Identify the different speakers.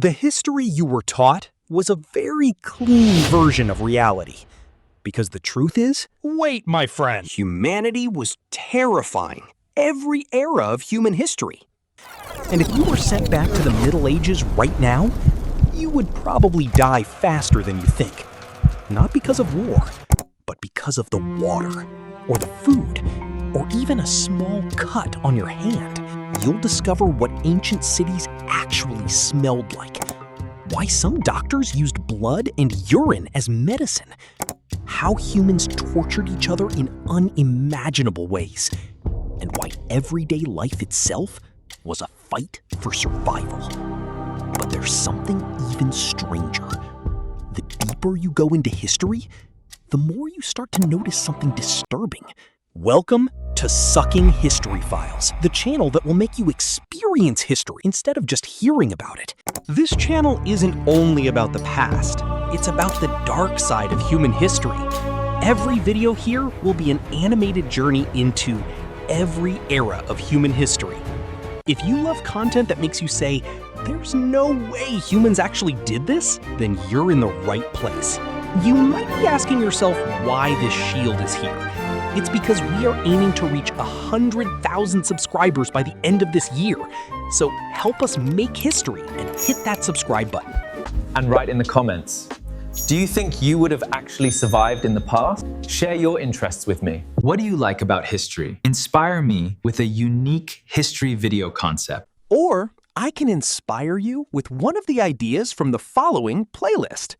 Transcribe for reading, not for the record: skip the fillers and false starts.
Speaker 1: The history you were taught was a very clean version of reality. Because the truth is,
Speaker 2: Wait, my friend.
Speaker 1: humanity was terrifying every era of human history. And if you were sent back to the Middle Ages right now, you would probably die faster than you think. Not because of war, but because of the water, or the food, or even a small cut on your hand. You'll discover what ancient cities actually smelled like. Why some doctors used blood and urine as medicine. How humans tortured each other in unimaginable ways. And why everyday life itself was a fight for survival. But there's something even stranger. The deeper you go into history, the more you start to notice something disturbing. Welcome to Sucking History Files, the channel that will make you experience history instead of just hearing about it. This channel isn't only about the past, it's about the dark side of human history. Every video here will be an animated journey into every era of human history. If you love content that makes you say, "There's no way humans actually did this," then you're in the right place. You might be asking yourself why this shield is here. It's because we are aiming to reach 100,000 subscribers by the end of this year. So help us make history and hit that subscribe button.
Speaker 3: And write in the comments, do you think you would have actually survived in the past? Share your interests with me.
Speaker 4: What do you like about history? Inspire me with a unique history video concept.
Speaker 1: Or I can inspire you with one of the ideas from the following playlist.